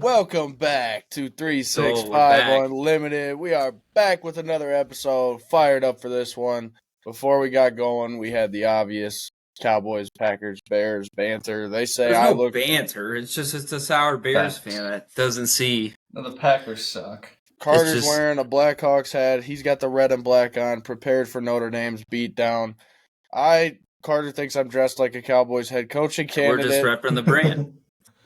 Welcome back to we're 365 back. Unlimited. We are back with another episode. Fired up for this one. Before we got going, we had the obvious Cowboys, Packers, Bears banter. They say There's no banter. It's a sour Bears fan that doesn't see. No, the Packers suck. Carter's wearing a Blackhawks hat. He's got the red and black on, prepared for Notre Dame's beatdown. Carter thinks I'm dressed like a Cowboys head coaching candidate. We're just repping the brand.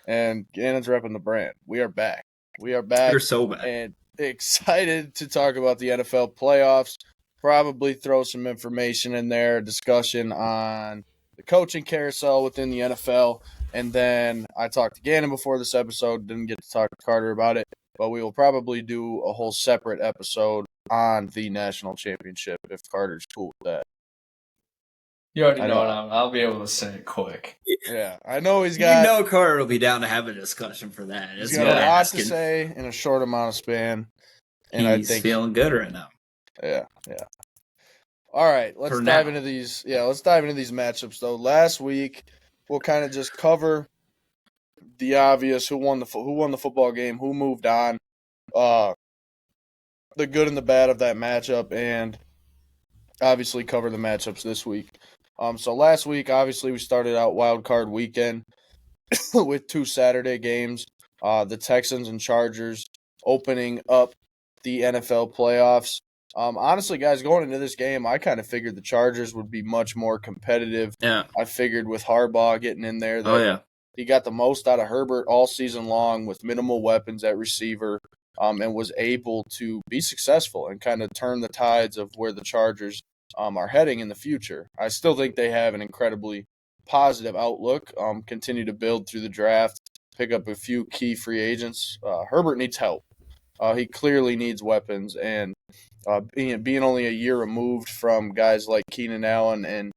And Gannon's repping the brand. We are back. We're so back. And excited to talk about the NFL playoffs. Probably throw some information in there, discussion on the coaching carousel within the NFL. And then I talked to Gannon before this episode. Didn't get to talk to Carter about it. But we will probably do a whole separate episode on the national championship if Carter's cool with that. You already know what I'll be able to say it quick. Yeah, I know he's got... You know Carter will be down to have a discussion for that. He's got a lot to say in a short amount of span. And I think feeling good right now. Yeah. All right, let's dive into these. Yeah, let's dive into these matchups, though. Last week, we'll kind of just cover the obvious, who won the football game, who moved on, the good and the bad of that matchup, and obviously cover the matchups this week. So last week, obviously, we started out wild card weekend with two Saturday games. The Texans and Chargers opening up the NFL playoffs. Honestly, guys, going into this game, I kind of figured the Chargers would be much more competitive. Yeah. I figured with Harbaugh getting in there that he got the most out of Herbert all season long with minimal weapons at receiver, and was able to be successful and kind of turn the tides of where the Chargers are heading in the future. I still think they have an incredibly positive outlook, continue to build through the draft, pick up a few key free agents. Herbert needs help. He clearly needs weapons, and being only a year removed from guys like Keenan Allen and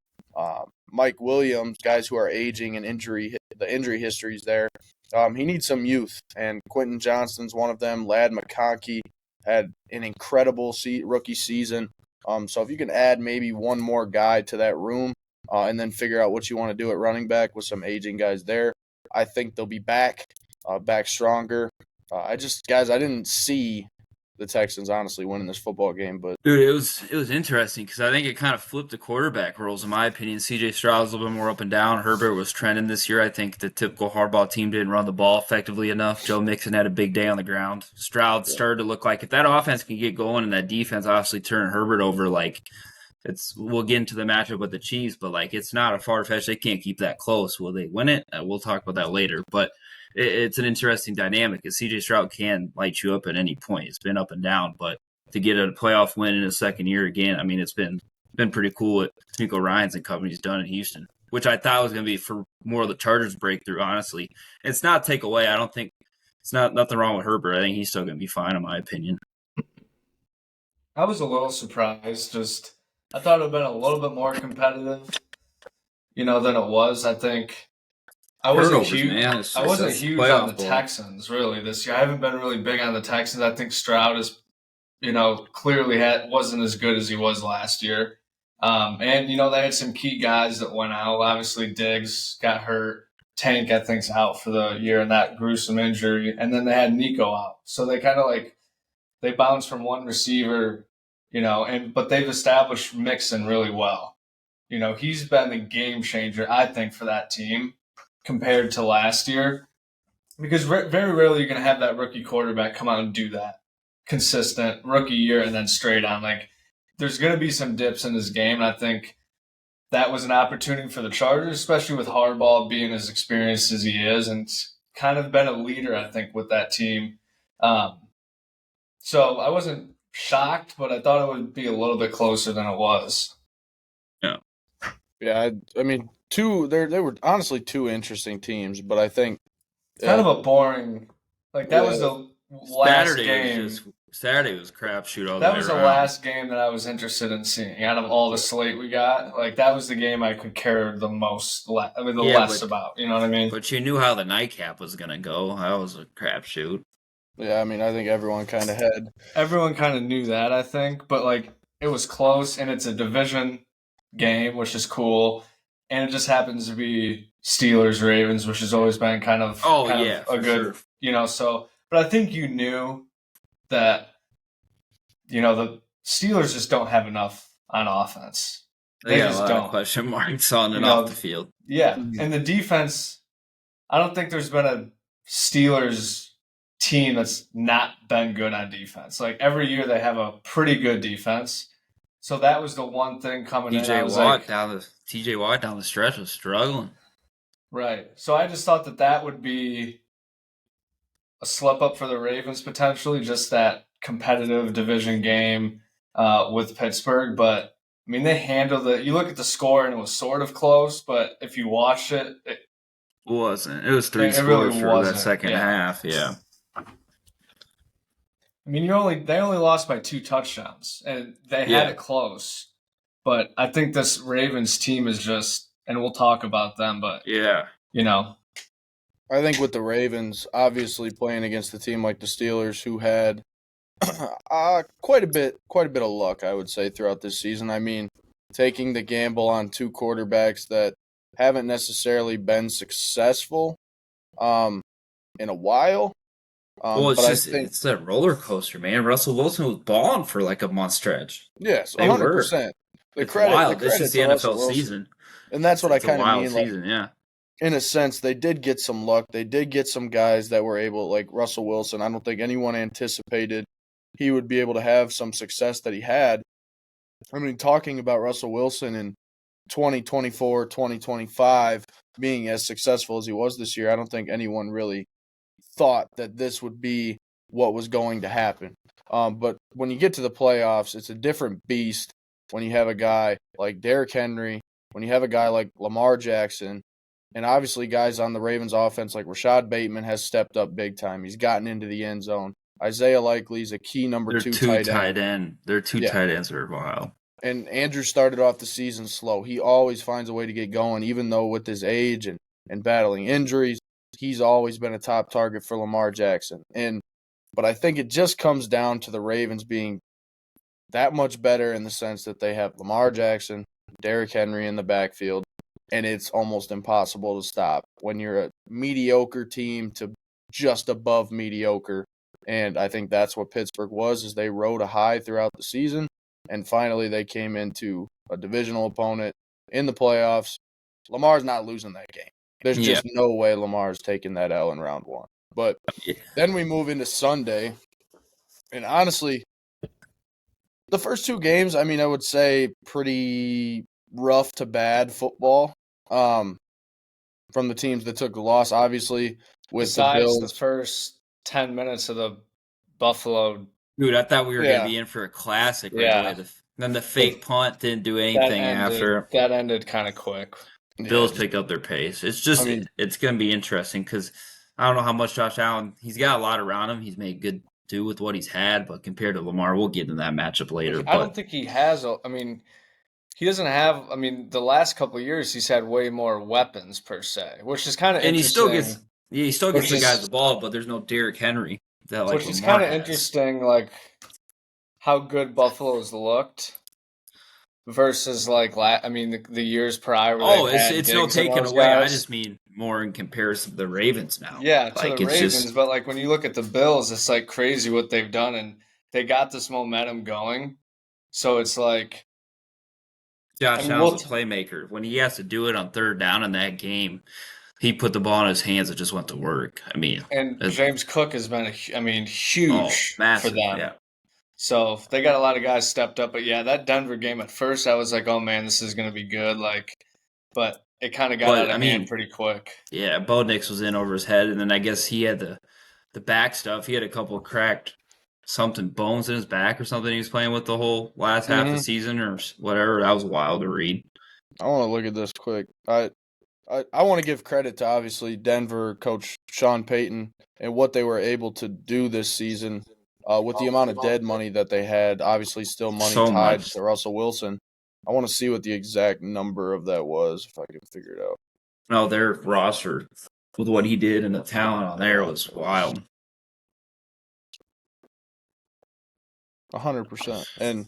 Mike Williams, guys who are aging and the injury histories there, he needs some youth, and Quentin Johnston's one of them. Ladd McConkey had an incredible rookie season. So if you can add maybe one more guy to that room and then figure out what you want to do at running back with some aging guys there, I think they'll be back stronger. I didn't see the Texans honestly winning this football game, but dude, it was interesting because I think it kind of flipped the quarterback roles in my opinion. C.J. Stroud's a little bit more up and down. Herbert was trending this year. I think the typical Harbaugh team didn't run the ball effectively enough. Joe Mixon had a big day on the ground. Stroud started to look like if that offense can get going and that defense obviously turn Herbert over, like we'll get into the matchup with the Chiefs, but like it's not a far fetch. They can't keep that close. Will they win it? We'll talk about that later, but. It's an interesting dynamic because C.J. Stroud can light you up at any point. It's been up and down, but to get a playoff win in his second year again, I mean, it's been pretty cool what D'Amico Ryans and company's done in Houston, which I thought was going to be for more of the Chargers breakthrough, honestly. It's not take away. I don't think it's nothing wrong with Herbert. I think he's still going to be fine, in my opinion. I was a little surprised. I thought it would have been a little bit more competitive, than it was. I think. I wasn't huge on the Texans really this year. I haven't been really big on the Texans. I think Stroud is, clearly wasn't as good as he was last year. And they had some key guys that went out. Obviously, Diggs got hurt. Tank, I think, is out for the year in that gruesome injury. And then they had Nico out. So they kind of they bounced from one receiver, but they've established Mixon really well. He's been the game changer, I think, for that team. Compared to last year, because very rarely you're going to have that rookie quarterback come out and do that consistent rookie year and then straight on. There's going to be some dips in his game, and I think that was an opportunity for the Chargers, especially with Harbaugh being as experienced as he is and kind of been a leader, I think, with that team. So I wasn't shocked, but I thought it would be a little bit closer than it was. Yeah, I mean, they were honestly two interesting teams, but I think kind of a boring. That was the last game. Saturday was a crapshoot all the way around. That was the last game that I was interested in seeing out of all the slate we got. That was the game I could care the most. Less about. You know what I mean? But you knew how the nightcap was gonna go. That was a crapshoot. Yeah, I mean, I think everyone kind of knew that. I think, but it was close, and it's a division game, which is cool, and it just happens to be Steelers Ravens, which has always been kind of a good But I think you knew that, the Steelers just don't have enough on offense. They got a lot of question marks on and off the field. Yeah, and the defense, I don't think there's been a Steelers team that's not been good on defense. Like every year they have a pretty good defense. So that was the one thing coming in. TJ Watt down the stretch was struggling. Right. So I just thought that would be a slip up for the Ravens potentially, just that competitive division game with Pittsburgh. But I mean, they handled it. You look at the score and it was sort of close, but if you watched it, it wasn't. It was 3 scores really for that second half. Yeah. I mean, they only lost by 2 touchdowns, and they had it close. But I think this Ravens team is just, and we'll talk about them, but I think with the Ravens, obviously playing against a team like the Steelers, who had quite a bit of luck, I would say, throughout this season. I mean, taking the gamble on 2 quarterbacks that haven't necessarily been successful in a while. It's that roller coaster, man. Russell Wilson was balling for like a month stretch. Yes, 100%. It's wild. This is the NFL season. And that's what I kind of mean. Season, yeah. In a sense, they did get some luck. They did get some guys that were able, like Russell Wilson. I don't think anyone anticipated he would be able to have some success that he had. I mean, talking about Russell Wilson in 2024, 2025 being as successful as he was this year, I don't think anyone really thought that this would be what was going to happen. But when you get to the playoffs, it's a different beast when you have a guy like Derrick Henry, when you have a guy like Lamar Jackson, and obviously guys on the Ravens offense like Rashad Bateman has stepped up big time. He's gotten into the end zone. Isaiah Likely's a key number 2 tight end. They're 2 tight ends that are wild. And Andrew started off the season slow. He always finds a way to get going, even though with his age and battling injuries, he's always been a top target for Lamar Jackson. But I think it just comes down to the Ravens being that much better in the sense that they have Lamar Jackson, Derrick Henry in the backfield, and it's almost impossible to stop when you're a mediocre team to just above mediocre. And I think that's what Pittsburgh was, is they rode a high throughout the season, and finally they came into a divisional opponent in the playoffs. Lamar's not losing that game. There's just no way Lamar's taking that L in round 1. But then we move into Sunday, and honestly, the first 2 games, I mean, I would say pretty rough to bad football from the teams that took the loss, obviously, with the Bills. The first 10 minutes of the Buffalo. Dude, I thought we were going to be in for a classic right away. Then the fake punt didn't do anything after. That ended kind of quick. Bills picked up their pace. It's just, it's going to be interesting because I don't know how much Josh Allen, he's got a lot around him. He's made good do with what he's had, but compared to Lamar, we'll get into that matchup later. I don't think he has, he doesn't have, the last couple of years, he's had way more weapons per se, which is kind of interesting. And he still gets the guys the ball, but there's no Derrick Henry. Which is kind of interesting, like how good Buffalo's looked versus the years prior. It's no taken away. Guys. I just mean more in comparison to the Ravens now. Yeah, to the Ravens. But when you look at the Bills, it's crazy what they've done, and they got this momentum going. So it's like Josh Allen's a playmaker. When he has to do it on 3rd down in that game, he put the ball in his hands and just went to work. And James Cook has been huge massive, for them. Yeah. So they got a lot of guys stepped up. But yeah, that Denver game at first, I was like, oh man, this is going to be good. But it kind of got out of hand pretty quick. Yeah, Bo Nix was in over his head, and then I guess he had the back stuff. He had a couple of cracked bones in his back or something he was playing with the whole last half of the season or whatever. That was wild to read. I want to look at this quick. I want to give credit to, obviously, Denver coach Sean Payton and what they were able to do this season with the amount of dead money that they had. Obviously, still money tied to Russell Wilson. I want to see what the exact number of that was, if I can figure it out. No, their roster with what he did and the talent on there was wild. 100%. And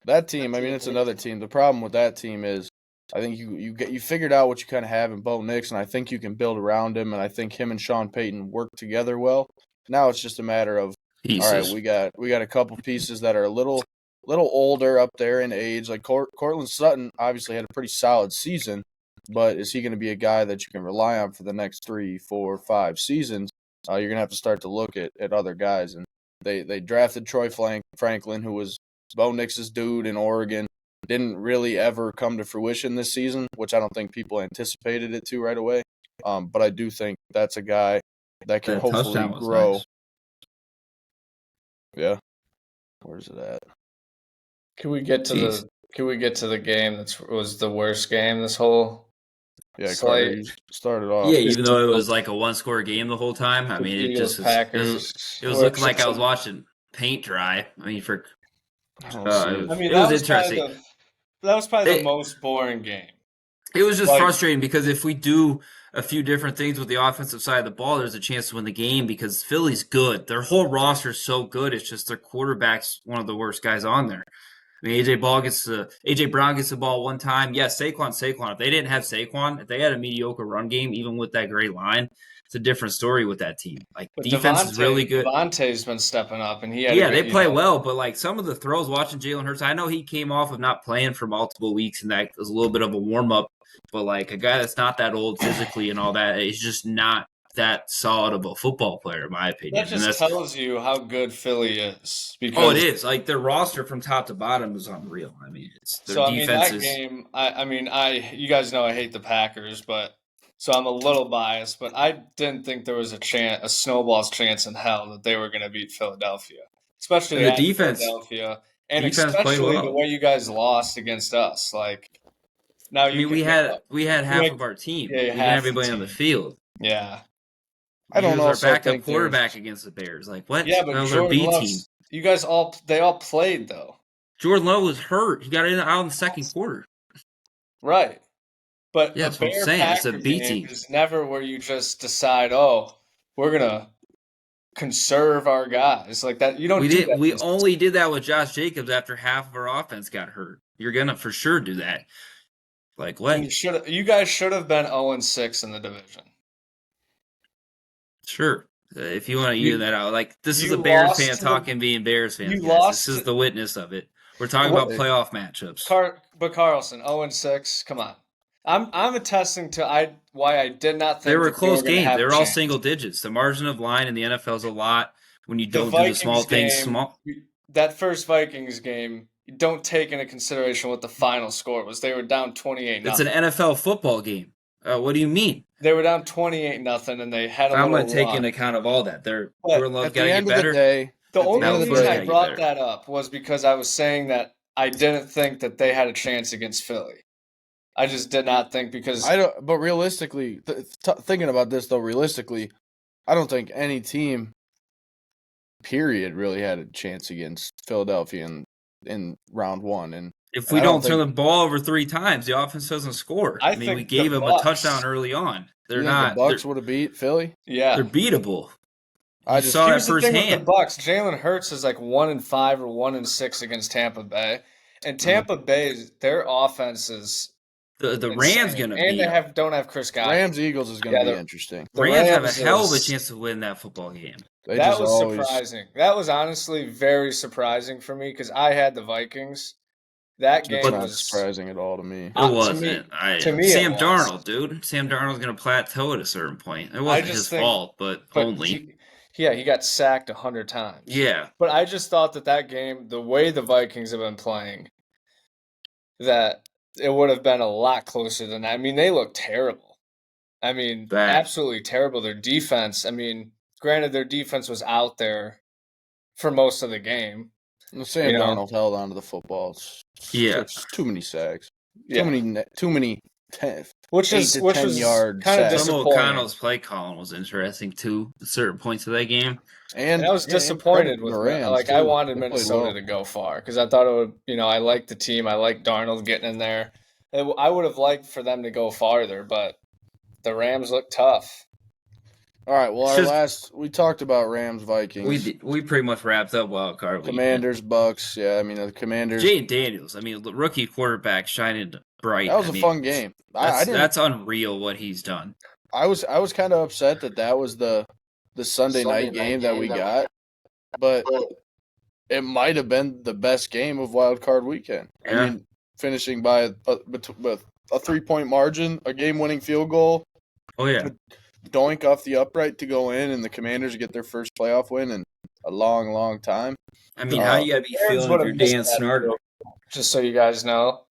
that team, it's another team. The problem with that team is I think you figured out what you kind of have in Bo Nix, and I think you can build around him. And I think him and Sean Payton work together well. Now it's just a matter of all right. We got a couple pieces that are a little older up there in age. Like Cortland Sutton obviously had a pretty solid season, but is he going to be a guy that you can rely on for the next 3, 4, 5 seasons? You're going to have to start to look at other guys. And they drafted Troy Franklin, who was Bo Nix's dude in Oregon. Didn't really ever come to fruition this season, which I don't think people anticipated it to right away. But I do think that's a guy that can hopefully grow. Nice. Yeah. Where's it at? Can we get to the game that was the worst game this whole Carter, you started off. Yeah, even though it was like a one-score game the whole time. I mean, it was looking like I was watching paint dry. I mean, it was interesting. That was probably the most boring game. It was just frustrating because if we do a few different things with the offensive side of the ball, there's a chance to win the game because Philly's good. Their whole roster is so good. It's just their quarterback's one of the worst guys on there. I mean, AJ Brown gets the ball one time. Yes, Saquon. If they didn't have Saquon, if they had a mediocre run game, even with that great line, it's a different story with that team. Like, but defense is really good. Devontae's been stepping up, and they play well. But like some of the throws, watching Jalen Hurts, I know he came off of not playing for multiple weeks, and that was a little bit of a warm up. But like a guy that's not that old physically and all that, is just not that solid of a football player, in my opinion. That just tells you how good Philly is. Because it is. Like, their roster from top to bottom is unreal. I mean, defense is... game, you guys know I hate the Packers, so I'm a little biased, but I didn't think there was a snowball's chance in hell that they were going to beat Philadelphia. Especially the defense. Philadelphia. And especially the way you guys lost against us. Like, now we had half of our team. Yeah, we didn't have everybody on the field. Yeah. I don't know. Our backup quarterback against the Bears. Like, what? Yeah, but Jordan B team. You guys all played though. Jordan Love was hurt. He got out in the second quarter. Right. But that's what I'm saying. It's a B team. It's never where you just decide, we're gonna conserve our guys like that. You don't. We only did that with Josh Jacobs after half of our offense got hurt. You're gonna for sure do that. Like what? You guys should have been 0-6 in the division. Sure. If you want to use that out. Like, this is a Bears fan talking being Bears fans. This is the witness of it. We're talking about playoff matchups. But Carlson, 0-6, come on. I'm attesting to why I did not think they were close games. They were all single digits. The margin of line in the NFL is a lot when you don't do the small things small. That first Vikings game, you don't take into consideration what the final score was. They were down 28-0. It's an NFL football game. What do you mean? They were down 28-0, and they had I'm going to take into account of all that. Their love got to get better. The only reason I brought that up was because I was saying that I didn't think that they had a chance against Philly. I just did not think because But realistically, thinking about this though, I don't think any team, period, really had a chance against Philadelphia in round one. And if we don't turn the ball over 3 times, the offense doesn't score. I mean, we gave them a touchdown early on. They're not. The Bucs would have beat Philly. Yeah, they're beatable. I just saw that firsthand. The Bucs, Jalen Hurts is like 1-5 or 1-6 against Tampa Bay, and Tampa Bay, their offense is the Rams gonna be. And they don't have Chris Godwin. Rams Eagles is gonna be interesting. The Rams have a hell of a chance to win that football game. That was surprising. That was honestly very surprising for me because I had the Vikings. That game was not surprising at all to me. It wasn't. To me, Sam Darnold, dude. Sam Darnold's going to plateau at a certain point. It wasn't his fault, but only. He got sacked 100 times. Yeah. But I just thought that game, the way the Vikings have been playing, that it would have been a lot closer than that. I mean, they look terrible. I mean, absolutely terrible. Their defense, granted, their defense was out there for most of the game. Sam Darnold held on to the football. It's too many sacks. Too many 10 which was yard kind of sacks. Some of O'Connell's play calling was interesting too at certain points of that game. And I was disappointed with Rams. Like, I wanted Minnesota to go far because I thought it would. I liked the team. I liked Darnold getting in there. I would have liked for them to go farther, but the Rams look tough. All right, well, we talked about Rams, Vikings. We pretty much wrapped up wild card week. Commanders, Bucks. Yeah, the Commanders. Jay Daniels, the rookie quarterback shining bright. That was a fun game. That's unreal what he's done. I was kind of upset that was the Sunday night game that we got, but it might have been the best game of Wild Card Weekend. Yeah. I mean, finishing by with a 3-point margin, a game-winning field goal. Oh yeah, doink off the upright to go in, and the Commanders get their first playoff win in a long, long time. I mean, how you gotta be feeling if you're Dan Snart? Just so you guys know,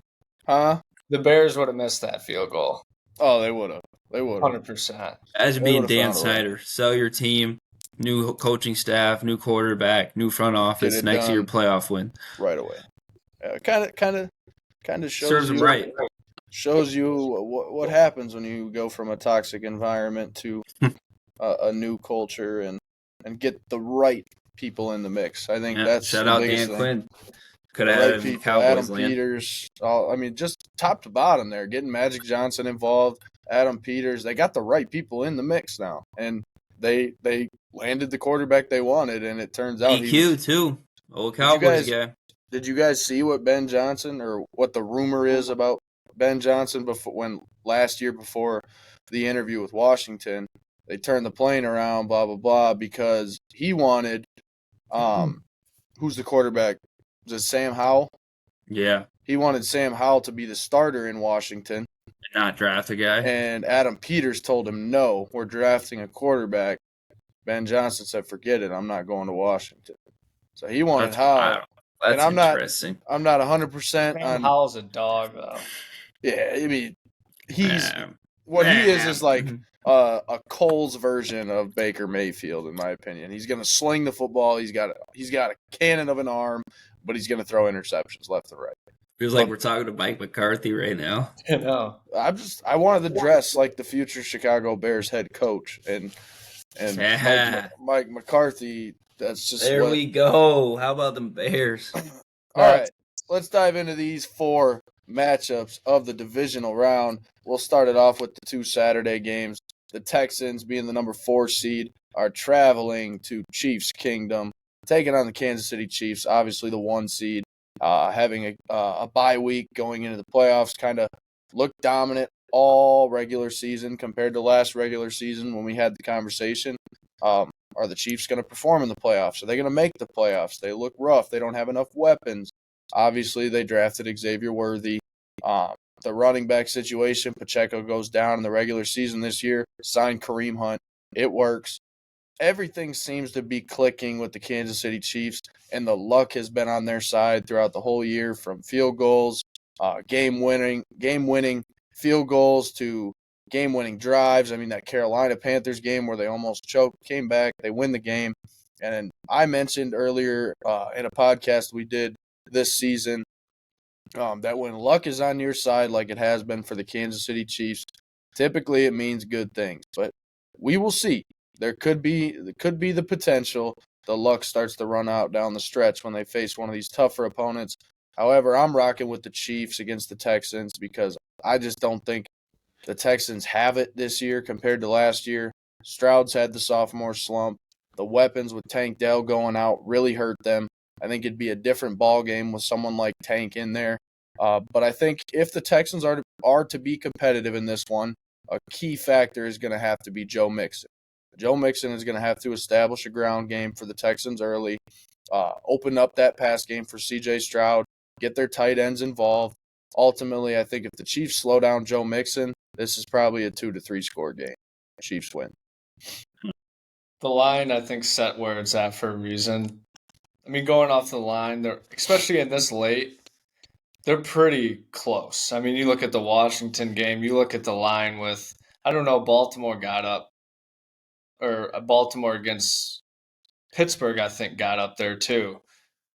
the Bears would have missed that field goal. Oh, they would have. They would have. 100%. As being Dan Snyder, sell your team, new coaching staff, new quarterback, new front office, next year playoff win right away. Kind of shows serves you them right. Shows you what happens when you go from a toxic environment to a new culture and get the right people in the mix. I think that's shout out Dan Quinn. Could have had Cowboys Adam land. Peters. Just top to bottom there, getting Magic Johnson involved, Adam Peters. They got the right people in the mix now, and they landed the quarterback they wanted, and it turns out EQ too. Old Cowboys guy. Did you guys see what Ben Johnson, or what the rumor is about Ben Johnson last year before the interview with Washington? They turned the plane around, blah blah blah, because he wanted who's the quarterback? Is it Sam Howell? Yeah. He wanted Sam Howell to be the starter in Washington. Not draft a guy. And Adam Peters told him, no, we're drafting a quarterback. Ben Johnson said, forget it, I'm not going to Washington. So he wanted Howell. That's interesting. I'm not 100% on Howell's a dog, though. Yeah, I mean, he is like a Coles version of Baker Mayfield, in my opinion. He's going to sling the football. He's got a cannon of an arm, but he's going to throw interceptions left and right. Feels like we're talking to Mike McCarthy right now. I know. I wanted to dress like the future Chicago Bears head coach, and Mike McCarthy. That's just there we go. How about them Bears? All right, let's dive into these 4 matchups of the divisional round. We'll start it off with the 2 Saturday games. The Texans, being the number 4 seed, are traveling to Chiefs Kingdom, taking on the Kansas City Chiefs, obviously the 1 seed, having a bye week going into the playoffs, kind of looked dominant all regular season compared to last regular season when we had the conversation. Are the Chiefs going to perform in the playoffs? Are they going to make the playoffs? They look rough. They don't have enough weapons. Obviously, they drafted Xavier Worthy. The running back situation, Pacheco goes down in the regular season this year, signed Kareem Hunt. It works. Everything seems to be clicking with the Kansas City Chiefs, and the luck has been on their side throughout the whole year, from field goals, game-winning field goals to game-winning drives. I mean, that Carolina Panthers game where they almost choked, came back, they win the game. And I mentioned earlier in a podcast we did this season that when luck is on your side, like it has been for the Kansas City Chiefs, typically it means good things. But we will see. There could be the potential the luck starts to run out down the stretch when they face one of these tougher opponents. However, I'm rocking with the Chiefs against the Texans because I just don't think the Texans have it this year compared to last year. Stroud's had the sophomore slump. The weapons with Tank Dell going out really hurt them. I think it'd be a different ball game with someone like Tank in there. But I think if the Texans are to be competitive in this one, a key factor is going to have to be Joe Mixon. Joe Mixon is going to have to establish a ground game for the Texans early, open up that pass game for C.J. Stroud, get their tight ends involved. Ultimately, I think if the Chiefs slow down Joe Mixon, this is probably a 2-3 score game. Chiefs win. The line, I think, set where it's at for a reason. I mean, going off the line, especially in this late, they're pretty close. I mean, you look at the Washington game, you look at the line with, I don't know, Baltimore got up, or Baltimore against Pittsburgh, I think, got up there too,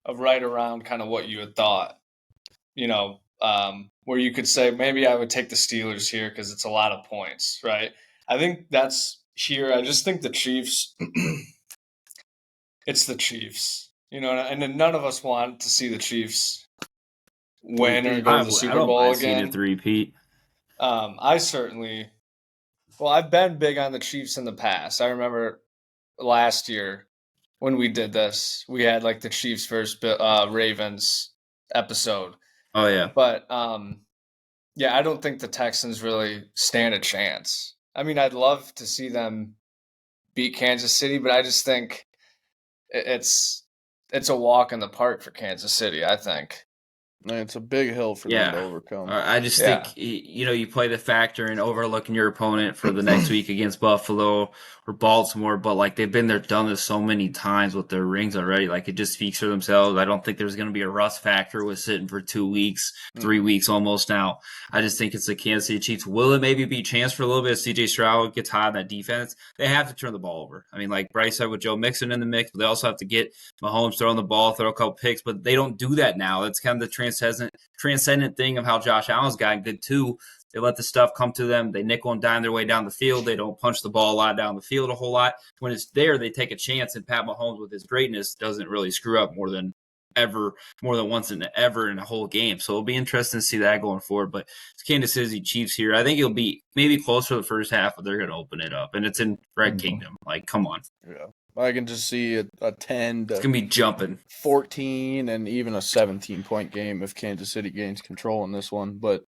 of right around kind of what you had thought, where you could say, maybe I would take the Steelers here because it's a lot of points, right? I think that's here. I just think the Chiefs, it's the Chiefs, and then none of us want to see the Chiefs win or go to the Super Bowl again. It repeat. I certainly, I've been big on the Chiefs in the past. I remember last year when we did this, we had like the Chiefs versus Ravens episode. Oh yeah. But Yeah, I don't think the Texans really stand a chance. I mean, I'd love to see them beat Kansas City, but I just think it's a walk in the park for Kansas City, I think. It's a big hill for them to overcome. I just think, you play the factor in overlooking your opponent for the next week against Buffalo or Baltimore, but like they've been there, done this so many times with their rings already. Like it just speaks for themselves. I don't think there's going to be a rust factor with sitting for 2 weeks, 3 weeks almost now. I just think it's the Kansas City Chiefs. Will it maybe be a chance for a little bit? CJ Stroud gets hot on that defense. They have to turn the ball over. I mean, like Bryce said with Joe Mixon in the mix, but they also have to get Mahomes throwing the ball, throw a couple picks, but they don't do that now. That's kind of the transcendent thing of how Josh Allen's gotten good too. They let the stuff come to them. They nickel and dime their way down the field. They don't punch the ball a lot down the field a whole lot. When it's there, they take a chance, and Pat Mahomes with his greatness doesn't really screw up more than once in a whole game. So it'll be interesting to see that going forward. But it's Kansas City Chiefs here. I think it'll be maybe close for the first half, but they're going to open it up. And it's in Red Kingdom. Like, come on. Yeah. I can just see a 10 to it's gonna be jumping 14 and even a 17-point game if Kansas City gains control in this one. But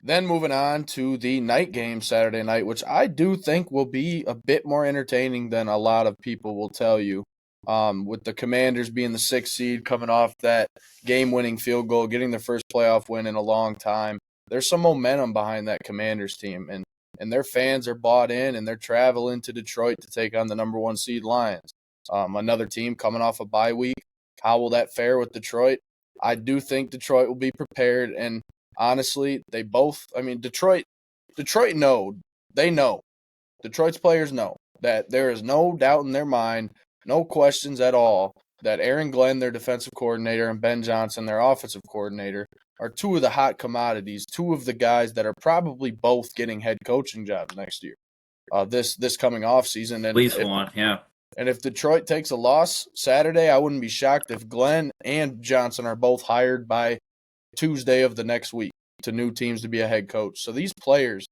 then moving on to the night game Saturday night, which I do think will be a bit more entertaining than a lot of people will tell you. With the Commanders being the 6th seed, coming off that game-winning field goal, getting their first playoff win in a long time. There's some momentum behind that Commanders team, and their fans are bought in, and they're traveling to Detroit to take on the number 1 seed Lions. Another team coming off a bye week. How will that fare with Detroit? I do think Detroit will be prepared, and honestly, Detroit know. They know. Detroit's players know that there is no doubt in their mind, no questions at all, that Aaron Glenn, their defensive coordinator, and Ben Johnson, their offensive coordinator, are 2 of the hot commodities, 2 of the guys that are probably both getting head coaching jobs next year, this coming offseason. At least one, yeah. And if Detroit takes a loss Saturday, I wouldn't be shocked if Glenn and Johnson are both hired by Tuesday of the next week to new teams to be a head coach. So these players,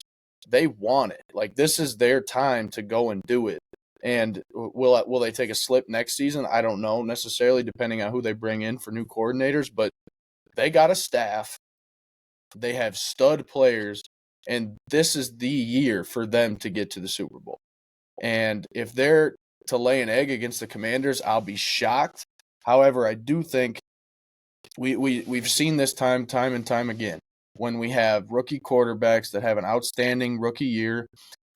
they want it. Like, this is their time to go and do it. And will they take a slip next season? I don't know necessarily, depending on who they bring in for new coordinators, but they got a staff. They have stud players, and this is the year for them to get to the Super Bowl. And if they're to lay an egg against the Commanders, I'll be shocked. However, I do think we've seen this time and time again. When we have rookie quarterbacks that have an outstanding rookie year,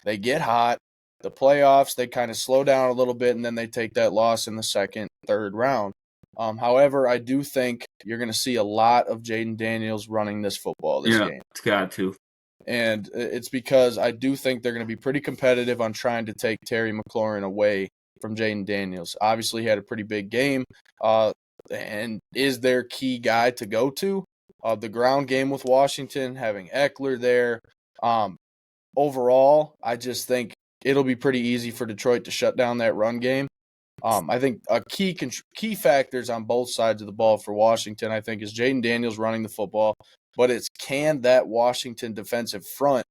they get hot. The playoffs, they kind of slow down a little bit, and then they take that loss in the second, third round. However, I do think you're going to see a lot of Jaden Daniels running this football this game. It's got to. And it's because I do think they're going to be pretty competitive on trying to take Terry McLaurin away from Jaden Daniels. Obviously, he had a pretty big game and is their key guy to go to. The ground game with Washington, having Eckler there. Overall, I just think it'll be pretty easy for Detroit to shut down that run game. I think a key factors on both sides of the ball for Washington, I think, is Jaden Daniels running the football, but it's can that Washington defensive front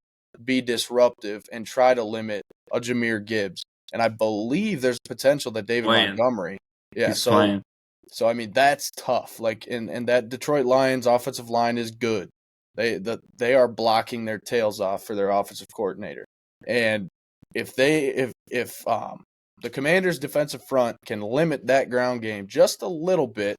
be disruptive and try to limit a Jahmyr Gibbs. And I believe there's potential that David Montgomery. Yeah, so I mean, that's tough. Like, and that Detroit Lions offensive line is good. They are blocking their tails off for their offensive coordinator. And if the Commanders' defensive front can limit that ground game just a little bit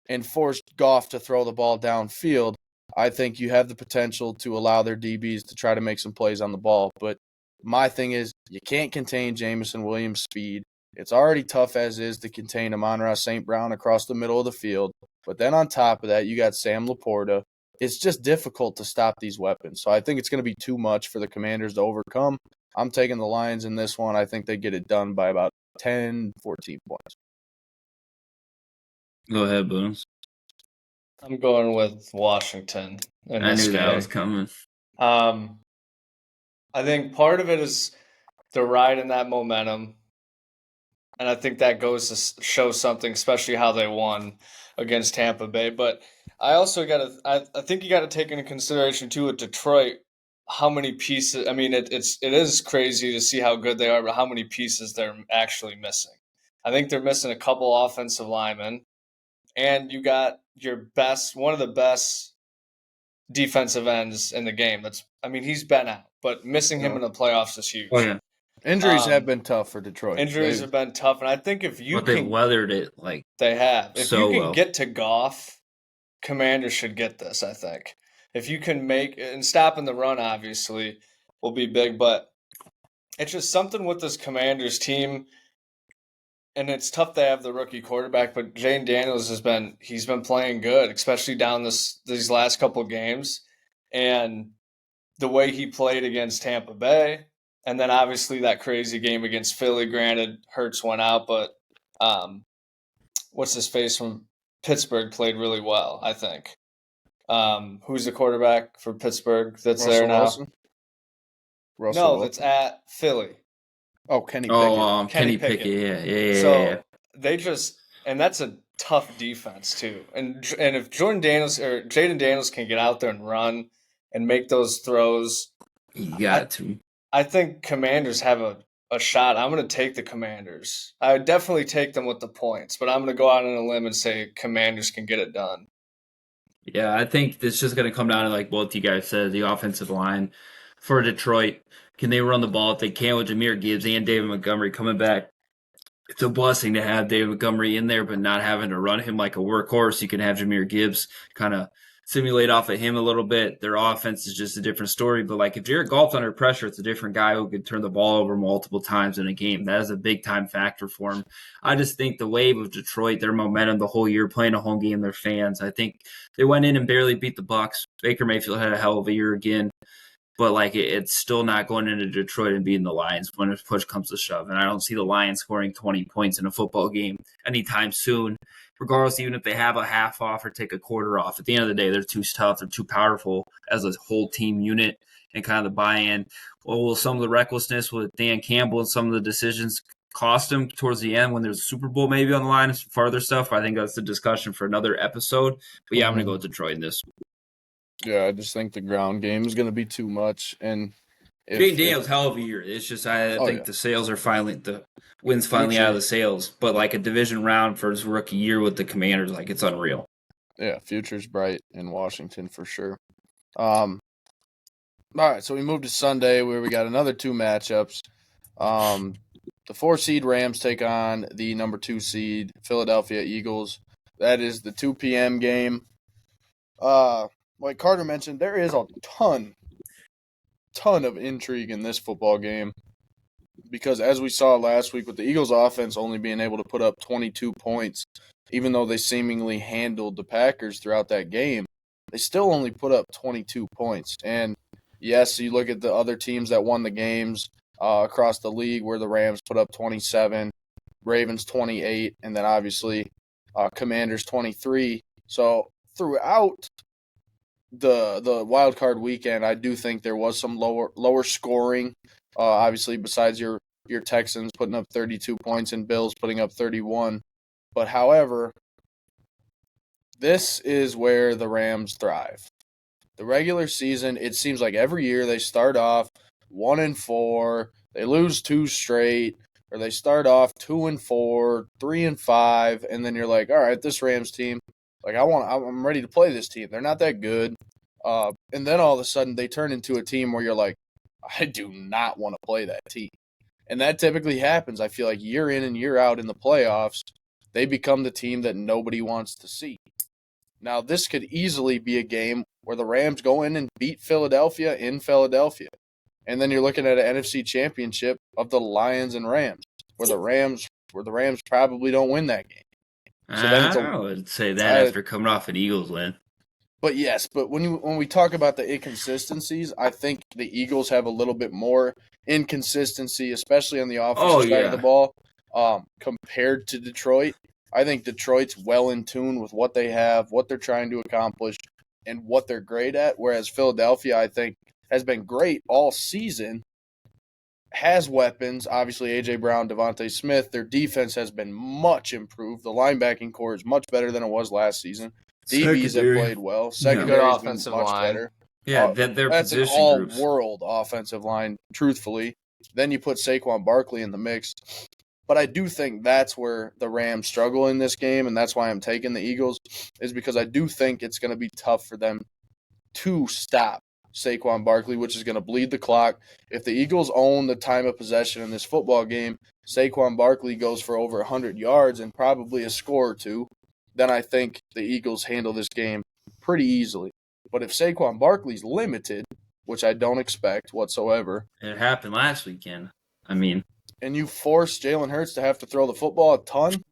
and force Goff to throw the ball downfield, I think you have the potential to allow their DBs to try to make some plays on the ball. But my thing is, you can't contain Jameson Williams' speed. It's already tough as is to contain Amon-Ra St. Brown across the middle of the field. But then on top of that, you got Sam Laporta. It's just difficult to stop these weapons. So I think it's going to be too much for the Commanders to overcome. I'm taking the Lions in this one. I think they get it done by about 10, 14 points. Go ahead, Budenz. I'm going with Washington. I knew that was coming. I think part of it is the ride in that momentum. And I think that goes to show something, especially how they won against Tampa Bay. But I also I think you got to take into consideration, too, with Detroit, how many pieces. I mean, it is crazy to see how good they are, but how many pieces they're actually missing. I think they're missing a couple offensive linemen, and you got one of the best defensive ends in the game. He's been out, but missing him in the playoffs is huge. Oh, yeah. Injuries have been tough for Detroit. Injuries have been tough, and I think if you they've weathered it they have. If you can get to Goff, Commanders should get this, I think. If you can and stopping the run, obviously, will be big, but it's just something with this Commanders team, and it's tough to have the rookie quarterback, but Jane Daniels he's been playing good, especially down these last couple of games, and the way he played against Tampa Bay, and then obviously that crazy game against Philly. Granted, Hurts went out, but what's his face from Pittsburgh played really well, I think. Who's the quarterback for Pittsburgh that's Russell there now? Wilson? Russell That's at Philly. Oh, Kenny Pickett. Kenny Pickett. Yeah. So they and that's a tough defense too. And if Jaden Daniels can get out there and run and make those throws, you got to. I think Commanders have a shot. I'm going to take the Commanders. I would definitely take them with the points, but I'm going to go out on a limb and say Commanders can get it done. Yeah, I think it's just going to come down to, like both you guys said, the offensive line for Detroit. Can they run the ball? If they can with Jahmyr Gibbs and David Montgomery coming back, it's a blessing to have David Montgomery in there, but not having to run him like a workhorse. You can have Jahmyr Gibbs kind of simulate off of him a little bit. Their offense is just a different story. But like if Jared Goff's under pressure, it's a different guy who could turn the ball over multiple times in a game. That is a big time factor for him. I just think the wave of Detroit, their momentum the whole year, playing a home game, their fans. I think they went in and barely beat the Bucs. Baker Mayfield had a hell of a year again. But like it's still not going into Detroit and beating the Lions when push comes to shove. And I don't see the Lions scoring 20 points in a football game anytime soon, regardless, even if they have a half off or take a quarter off. At the end of the day, they're too tough. They're too powerful as a whole team unit and kind of the buy-in. Well, will some of the recklessness with Dan Campbell and some of the decisions cost him towards the end when there's a Super Bowl maybe on the line and some farther stuff? I think that's a discussion for another episode. But yeah, I'm going to go with Detroit in this. Yeah, I just think the ground game is going to be too much. And Jane Daniels, hell of a year. It's just I think the sales are the wins finally out of the sales. But like a division round for his rookie year with the Commanders, like it's unreal. Yeah, future's bright in Washington for sure. All right, so we moved to Sunday where we got another two matchups. The 4 seed Rams take on the number 2 seed Philadelphia Eagles. That is the 2 p.m. game. Like Carter mentioned, there is a ton of intrigue in this football game because as we saw last week with the Eagles offense only being able to put up 22 points, even though they seemingly handled the Packers throughout that game, they still only put up 22 points. And yes, you look at the other teams that won the games across the league where the Rams put up 27, Ravens 28, and then obviously Commanders 23. So throughout the wild card weekend, I do think there was some lower scoring. Obviously, besides your Texans putting up 32 points and Bills putting up 31. But however, this is where the Rams thrive. The regular season, it seems like every year they start off 1-4, they lose 2 straight, or they start off 2-4, 3-5, and then you're like, all right, this Rams team. Like I'm ready to play this team. They're not that good. And then all of a sudden they turn into a team where you're like, I do not want to play that team. And that typically happens. I feel like year in and year out in the playoffs, they become the team that nobody wants to see. Now, this could easily be a game where the Rams go in and beat Philadelphia in Philadelphia. And then you're looking at an NFC championship of the Lions and Rams, where the Rams probably don't win that game. So I would say that after coming off an Eagles win. But yes, when we talk about the inconsistencies, I think the Eagles have a little bit more inconsistency, especially on the offensive side of the ball, compared to Detroit. I think Detroit's well in tune with what they have, what they're trying to accomplish, and what they're great at, whereas Philadelphia, I think, has been great all season, has weapons, obviously A.J. Brown, Devontae Smith. Their defense has been much improved. The linebacking core is much better than it was last season. DBs have played well. Secondary has been much better. Yeah, that's an all-world offensive line, truthfully. Then you put Saquon Barkley in the mix. But I do think that's where the Rams struggle in this game, and that's why I'm taking the Eagles, is because I do think it's going to be tough for them to stop Saquon Barkley, which is going to bleed the clock. If the Eagles own the time of possession in this football game, Saquon Barkley goes for over 100 yards and probably a score or two, then I think the Eagles handle this game pretty easily. But if Saquon Barkley's limited, which I don't expect whatsoever. It happened last weekend. And you force Jalen Hurts to have to throw the football a ton,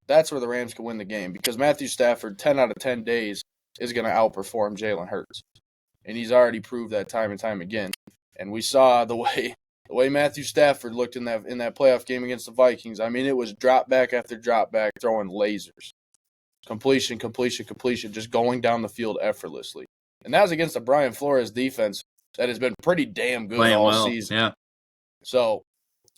that's where the Rams can win the game because Matthew Stafford, 10 out of 10 days, is going to outperform Jalen Hurts. And he's already proved that time and time again. And we saw the way Matthew Stafford looked in that playoff game against the Vikings. It was drop back after drop back, throwing lasers. Completion, just going down the field effortlessly. And that was against the Brian Flores defense that has been pretty damn good all season. Yeah. So,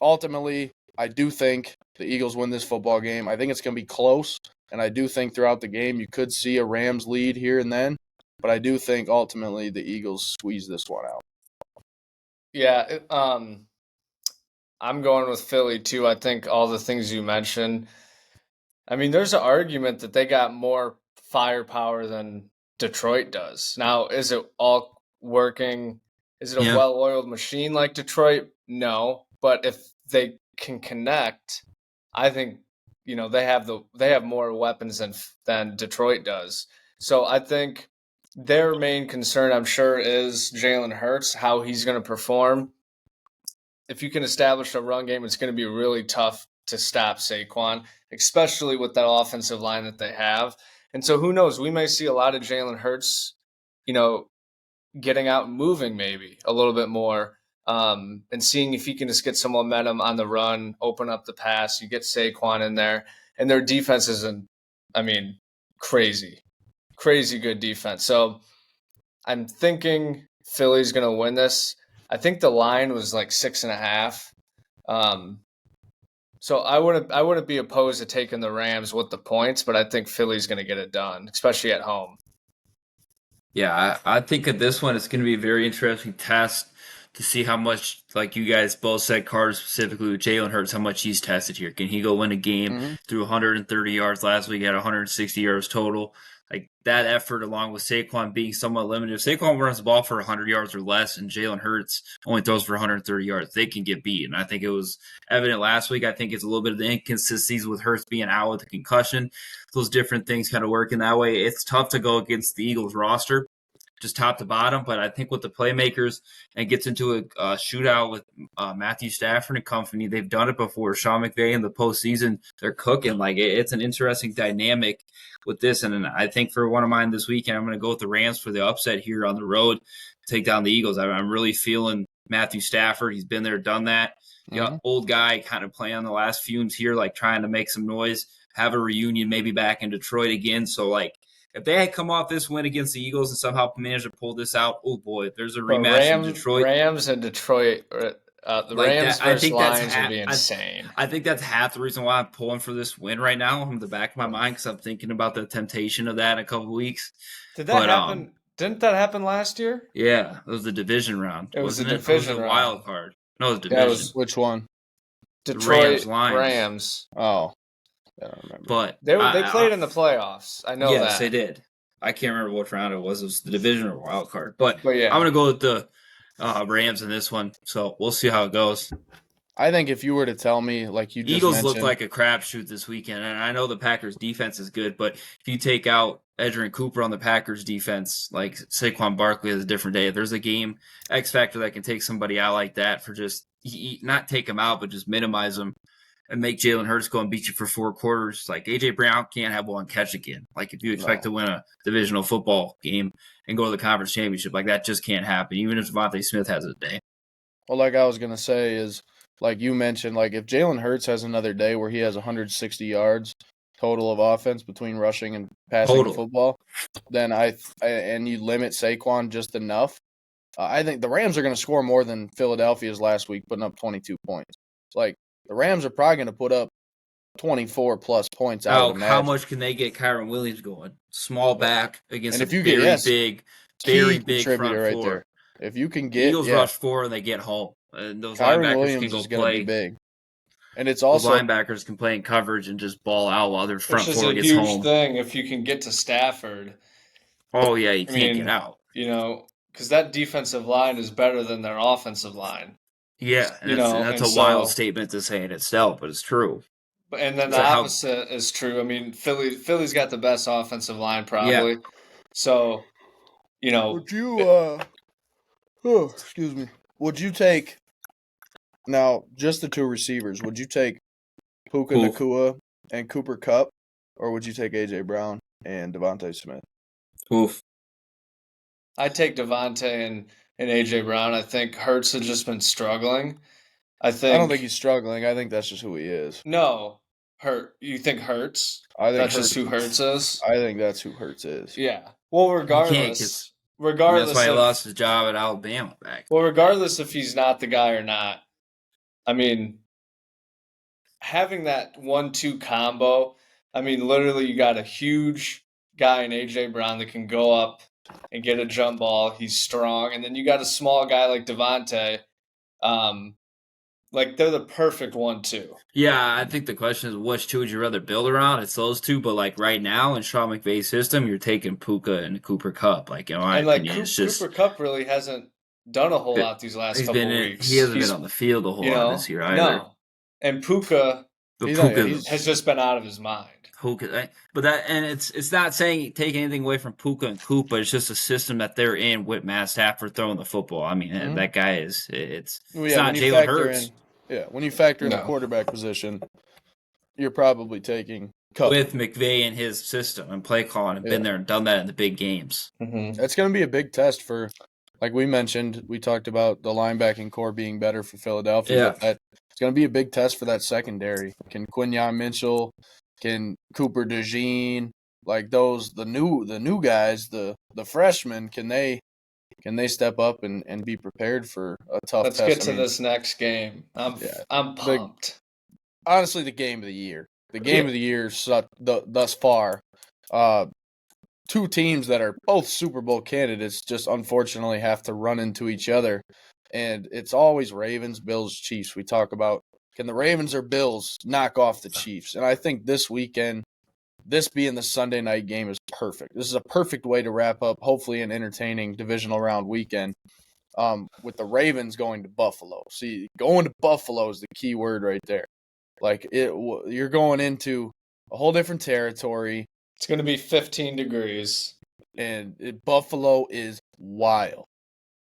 ultimately, I do think the Eagles win this football game. I think it's going to be close, and I do think throughout the game you could see a Rams lead here and then. But I do think ultimately the Eagles squeeze this one out. Yeah, I'm going with Philly too. I think all the things you mentioned. There's an argument that they got more firepower than Detroit does. Now, is it all working? Is it a well-oiled machine like Detroit? No, but if they can connect, I think they have more weapons than Detroit does. So I think their main concern, I'm sure, is Jalen Hurts, how he's going to perform. If you can establish a run game, it's going to be really tough to stop Saquon, especially with that offensive line that they have. And so who knows? We may see a lot of Jalen Hurts, getting out and moving maybe a little bit more and seeing if he can just get some momentum on the run, open up the pass. You get Saquon in there. And their defense isn't, crazy good defense. So I'm thinking Philly's going to win this. I think the line was like 6.5. So I wouldn't be opposed to taking the Rams with the points, but I think Philly's going to get it done, especially at home. Yeah, I think at this one it's going to be a very interesting test to see how much, like you guys both said, Carter specifically with Jalen Hurts, how much he's tested here. Can he go win a game through 130 yards last week, had 160 yards total? Like that effort along with Saquon being somewhat limited. If Saquon runs the ball for 100 yards or less and Jalen Hurts only throws for 130 yards, they can get beat. And I think it was evident last week. I think it's a little bit of the inconsistencies with Hurts being out with the concussion. Those different things kind of working that way. It's tough to go against the Eagles roster, just top to bottom. But I think with the playmakers and gets into a shootout with Matthew Stafford and company, they've done it before. Sean McVay in the postseason, they're cooking. Like it's an interesting dynamic with this. And I think for one of mine this weekend, I'm going to go with the Rams for the upset here on the road, take down the Eagles. I'm really feeling Matthew Stafford. He's been there, done that. Old guy kind of playing on the last fumes here, like trying to make some noise, have a reunion maybe back in Detroit again. So like, if they had come off this win against the Eagles and somehow managed to pull this out, oh boy, if there's a rematch in Detroit. Rams and Detroit, the Rams versus Lions would be insane. I think that's half the reason why I'm pulling for this win right now in the back of my mind because I'm thinking about the temptation of that in a couple of weeks. Did that happen? Didn't that happen last year? Yeah, it was the division round. It was the division round. Wild card. No, it was division. Yeah, it was, which one? Detroit Rams. Oh. I don't remember. But they played in the playoffs. I know that. Yes, they did. I can't remember what round it was. It was the division or wild card. But yeah. I'm going to go with the Rams in this one. So we'll see how it goes. I think if you were to tell me, like you just Eagles mentioned, look like a crapshoot this weekend. And I know the Packers defense is good, but if you take out Edgerrin Cooper on the Packers defense, like Saquon Barkley has a different day. If there's a game X factor that can take somebody out like that for just not take them out, but just minimize them and make Jalen Hurts go and beat you for 4 quarters. Like, A.J. Brown can't have one catch again. Like, if you expect to win a divisional football game and go to the conference championship, like, that just can't happen, even if Devontae Smith has a day. Well, like I was going to say is, like you mentioned, like, if Jalen Hurts has another day where he has 160 yards total of offense between rushing and passing football, then and you limit Saquon just enough, I think the Rams are going to score more than Philadelphia's last week, putting up 22 points. Like, the Rams are probably going to put up 24-plus points out of the match. How much can they get Kyron Williams going? Small back against a very big front right four. There. If you can get Eagles rush 4 and they get home, and those Kyron linebackers Williams can go play. Be big. And it's also those linebackers can play in coverage and just ball out while their front four gets home. Which is a huge thing if you can get to Stafford. Oh yeah, you can't get out. because that defensive line is better than their offensive line. Yeah, that's a wild statement to say in itself, but it's true. And then the opposite is true. I mean, Philly's got the best offensive line probably. Yeah. So, would you excuse me. Would you take now just the two receivers? Would you take Puka Nacua and Cooper Kupp, or would you take AJ Brown and Devontae Smith? Oof. I'd take Devontae and AJ Brown. I think Hurts has just been struggling. I don't think he's struggling. I think that's just who he is. No. You think Hurts? I think that's just who Hurts is? I think that's who Hurts is. Yeah. Well, regardless, that's why he lost his job at Alabama back. Well, regardless if he's not the guy or not, I mean, having that 1-2 combo, I mean, literally you got a huge guy in AJ Brown that can go up and get a jump ball. He's strong. And then you got a small guy like Devontae. Like, they're the perfect 1-2. Yeah, I think the question is which two would you rather build around? It's those two, but like right now in Sean McVay's system, you're taking Puka and Cooper Kupp. Like in my opinion, it's just Cooper Kupp really hasn't done a whole lot these last couple of weeks. He hasn't been on the field a whole lot this year either. No. And Puka has just been out of his mind. Puka, but it's not saying take anything away from Puka and Coop, but it's just a system that they're in with Matt Stafford throwing the football. I mean, that guy is it's not Jalen Hurts. When you factor in the quarterback position, you're probably taking Kupp. With McVay and his system and play calling and been there and done that in the big games. Mm-hmm. It's going to be a big test for, like we mentioned, we talked about the linebacking core being better for Philadelphia. Yeah. It's going to be a big test for that secondary. Can Quinyon Mitchell, can Cooper DeJean, like those the new guys, the freshmen, can they step up and be prepared for a tough test? Let's get to this next game. I'm pumped. Honestly, the game of the year. The game of the year thus far. Two teams that are both Super Bowl candidates just unfortunately have to run into each other. And it's always Ravens, Bills, Chiefs. We talk about, can the Ravens or Bills knock off the Chiefs? And I think this weekend, this being the Sunday night game, is perfect. This is a perfect way to wrap up, hopefully, an entertaining divisional round weekend with the Ravens going to Buffalo. See, going to Buffalo is the key word right there. Like, you're going into a whole different territory. It's going to be 15 degrees. And Buffalo is wild.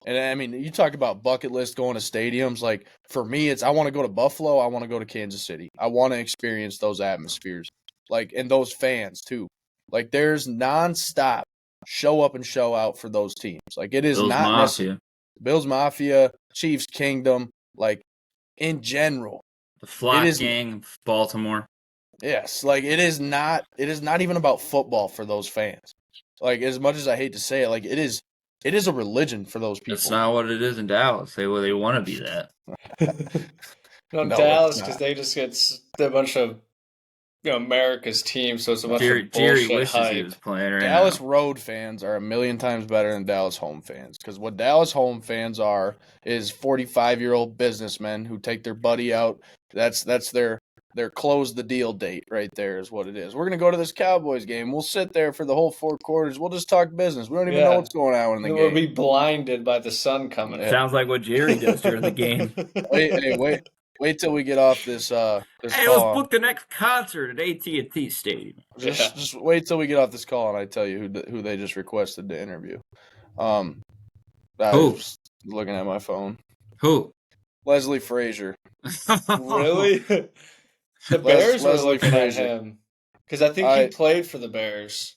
And, I mean, you talk about bucket list going to stadiums. Like, for me, it's I want to go to Buffalo. I want to go to Kansas City. I want to experience those atmospheres. Like, and those fans, too. Like, there's nonstop show up and show out for those teams. Like, it is Bills not Mafia. Bills Mafia, Chiefs Kingdom, like, in general. The Flock Gang of Baltimore. Yes, like, it is not even about football for those fans. Like, as much as I hate to say it, like, it is a religion for those people. That's not what it is in Dallas. They want to be that. No, Dallas, because they just get a bunch of America's team, so it's a bunch of bullshit Jerry wishes hype. He was playing right Dallas now. road fans are a million times better than Dallas home fans, because what Dallas home fans are is 45-year-old businessmen who take their buddy out. That's their close the deal date right there is what it is. We're going to go to this Cowboys game. We'll sit there for the whole 4 quarters. We'll just talk business. We don't even know what's going on in the game. We'll be blinded by the sun coming in. Sounds like what Jerry does during the game. Wait till we get off this call. Hey, let's book the next concert at AT&T Stadium. Just wait till we get off this call and I tell you who they just requested to interview. I was looking at my phone. Who? Leslie Frazier. Really? The Bears were looking at him because I think he played for the Bears.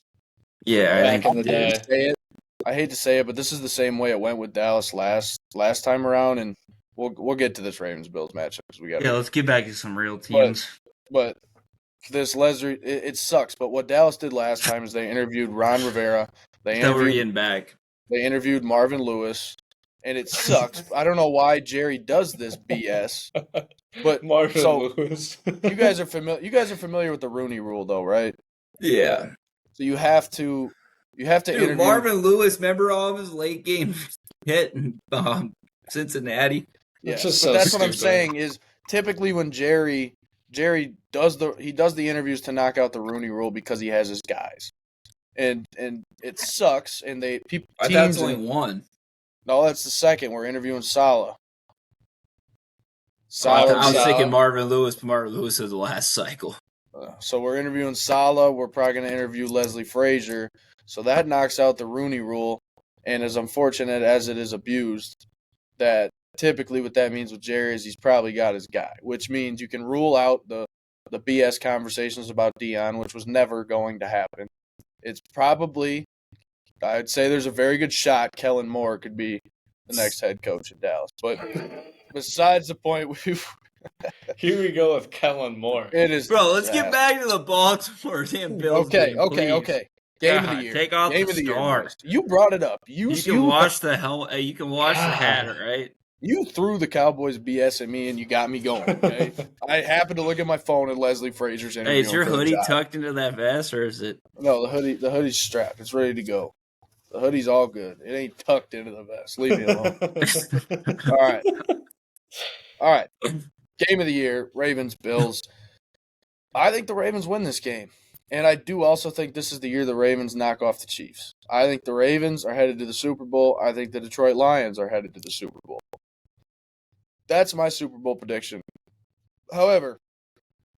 Yeah, back in the day. I hate to say it, but this is the same way it went with Dallas last time around, and we'll get to this Ravens Bills matchup because we got. Yeah, let's get back to some real teams. But this Leslie, it sucks. But what Dallas did last time is they interviewed Ron Rivera. They interviewed Marvin Lewis. And it sucks. I don't know why Jerry does this BS. But Lewis. you guys are familiar with the Rooney Rule, though, right? Yeah. So you have to interview Marvin Lewis. Remember all of his late game hit in Cincinnati? Yeah, that's what I'm saying. Is typically when Jerry does the interviews to knock out the Rooney Rule because he has his guys. and it sucks. And that's only one. No, that's the second. We're interviewing Saleh. I was thinking Marvin Lewis, but Marvin Lewis is the last cycle. So we're interviewing Saleh. We're probably going to interview Leslie Frazier. So that knocks out the Rooney Rule. And as unfortunate as it is abused, that typically what that means with Jerry is he's probably got his guy, which means you can rule out the BS conversations about Dion, which was never going to happen. It's probably, I'd say there's a very good shot Kellen Moore could be the next head coach in Dallas. But besides the point, here we go with Kellen Moore. It is, bro. Let's get back to the Baltimore damn Bills. Okay. Game God, of the year. Take off Game the star. You brought it up. You can wash the helmet. You can wash the hat, right? You threw the Cowboys BS at me and you got me going. Okay, I happened to look at my phone at Leslie Frazier's interview. Hey, is your hoodie tucked into that vest or is it? No, the hoodie's strapped. It's ready to go. The hoodie's all good. It ain't tucked into the vest. Leave me alone. All right. Game of the year, Ravens, Bills. I think the Ravens win this game. And I do also think this is the year the Ravens knock off the Chiefs. I think the Ravens are headed to the Super Bowl. I think the Detroit Lions are headed to the Super Bowl. That's my Super Bowl prediction. However,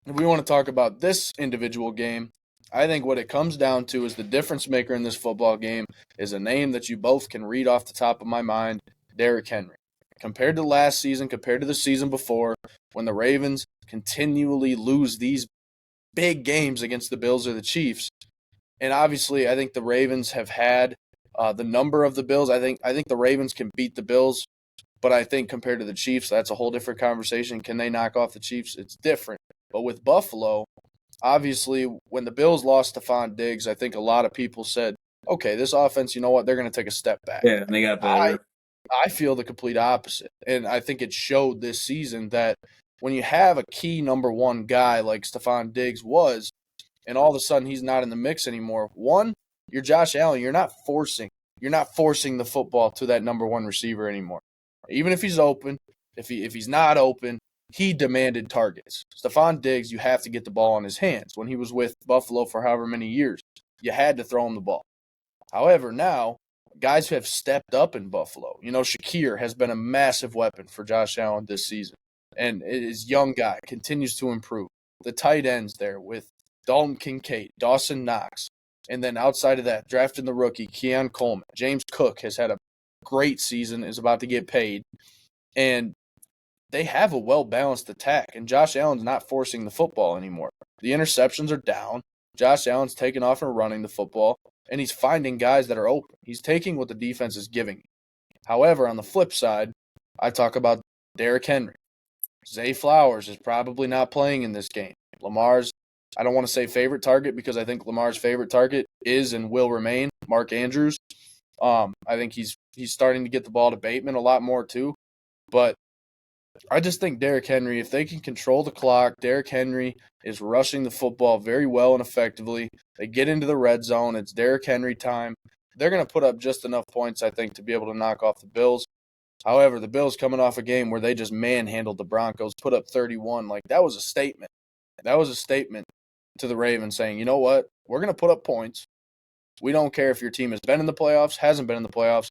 if we want to talk about this individual game, I think what it comes down to is the difference maker in this football game is a name that you both can read off the top of my mind, Derrick Henry. Compared to last season, compared to the season before, when the Ravens continually lose these big games against the Bills or the Chiefs. And obviously, I think the Ravens have had the number of the Bills. I think the Ravens can beat the Bills, but I think compared to the Chiefs, that's a whole different conversation. Can they knock off the Chiefs? It's different. But with Buffalo, obviously, when the Bills lost Stephon Diggs, I think a lot of people said, okay, this offense, you know what, they're going to take a step back. Yeah, they got better. I feel the complete opposite. And I think it showed this season that when you have a key number one guy like Stephon Diggs was, and all of a sudden he's not in the mix anymore, one, you're Josh Allen. You're not forcing the football to that number one receiver anymore. Even if he's open, if he's not open, he demanded targets. Stephon Diggs, you have to get the ball in his hands. When he was with Buffalo for however many years, you had to throw him the ball. However, now, guys who have stepped up in Buffalo, Shakir has been a massive weapon for Josh Allen this season. And his young guy continues to improve. The tight ends there with Dalton Kincaid, Dawson Knox, and then outside of that, drafting the rookie, Keon Coleman. James Cook has had a great season, is about to get paid. And they have a well-balanced attack, and Josh Allen's not forcing the football anymore. The interceptions are down. Josh Allen's taking off and running the football, and he's finding guys that are open. He's taking what the defense is giving. However, on the flip side, I talk about Derrick Henry. Zay Flowers is probably not playing in this game. Lamar's, I don't want to say favorite target because I think Lamar's favorite target is and will remain Mark Andrews. I think he's starting to get the ball to Bateman a lot more too. But I just think Derrick Henry, if they can control the clock, Derrick Henry is rushing the football very well and effectively. They get into the red zone. It's Derrick Henry time. They're going to put up just enough points, I think, to be able to knock off the Bills. However, the Bills coming off a game where they just manhandled the Broncos, put up 31. Like, that was a statement. That was a statement to the Ravens saying, you know what? We're going to put up points. We don't care if your team has been in the playoffs, hasn't been in the playoffs.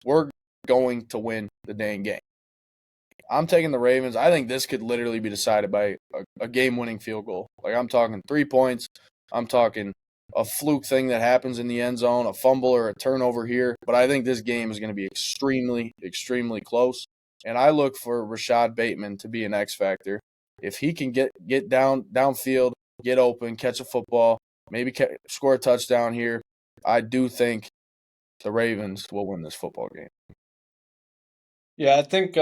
We're going to win the dang game. I'm taking the Ravens. I think this could literally be decided by a game-winning field goal. Like, I'm talking 3 points. I'm talking a fluke thing that happens in the end zone, a fumble or a turnover here. But I think this game is going to be extremely, extremely close. And I look for Rashad Bateman to be an X factor. If he can get downfield, get open, catch a football, maybe score a touchdown here, I do think the Ravens will win this football game. Yeah, I think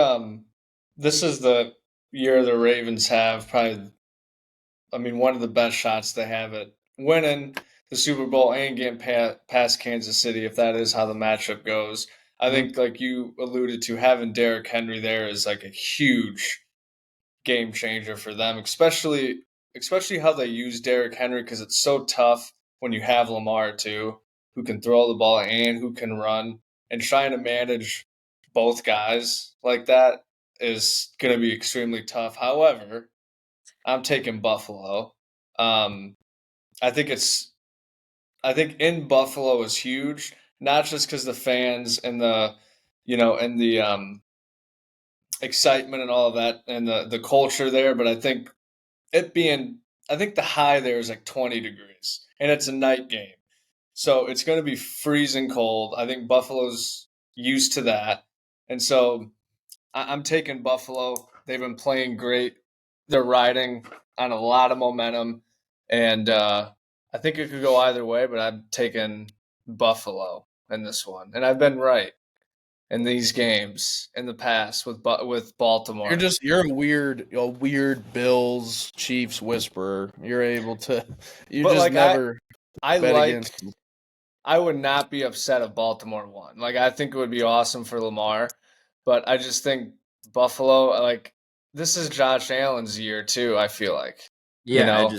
this is the year the Ravens have probably, one of the best shots they have at winning the Super Bowl and getting past Kansas City, if that is how the matchup goes. I think, like you alluded to, having Derrick Henry there is like a huge game changer for them, especially how they use Derrick Henry, because it's so tough when you have Lamar too, who can throw the ball and who can run, and trying to manage both guys like that is going to be extremely tough. However, I'm taking Buffalo. I think it's I think in Buffalo is huge, not just because the fans and the, and the excitement and all of that and the culture there, but I think the high there is like 20 degrees and it's a night game. So it's going to be freezing cold. I think Buffalo's used to that. And so I'm taking Buffalo. They've been playing great. They're riding on a lot of momentum. And I think it could go either way, but I'm taking Buffalo in this one. And I've been right in these games in the past with Baltimore. You're a weird Bills Chiefs whisperer. You're able to I would not be upset if Baltimore won. Like, I think it would be awesome for Lamar, but I just think Buffalo, like, this is Josh Allen's year too, I feel like. Yeah,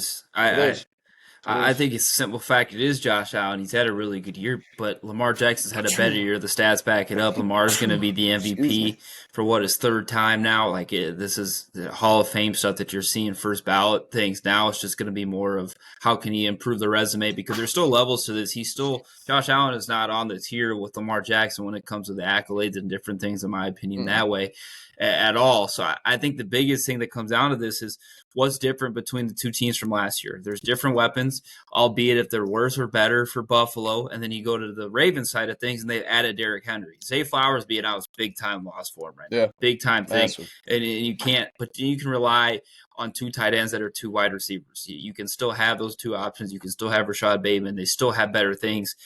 I think it's a simple fact. It is Josh Allen. He's had a really good year, but Lamar Jackson's had a better year. The stats back it up. Lamar's going to be the MVP for his third time now. Like, this is the Hall of Fame stuff that you're seeing, first ballot things. Now it's just going to be more of how can he improve the resume, because there's still levels to this. Josh Allen is not on the tier with Lamar Jackson when it comes to the accolades and different things, in my opinion, that way at all. So I think the biggest thing that comes down to this is what's different between the two teams from last year. There's different weapons, albeit if they're worse or better for Buffalo. And then you go to the Ravens side of things, and they've added Derrick Henry. Zay Flowers being out is big time loss for him right now. Big time thing. And you can rely on two tight ends that are two wide receivers. You can still have those two options. You can still have Rashad Bateman. They still have better things.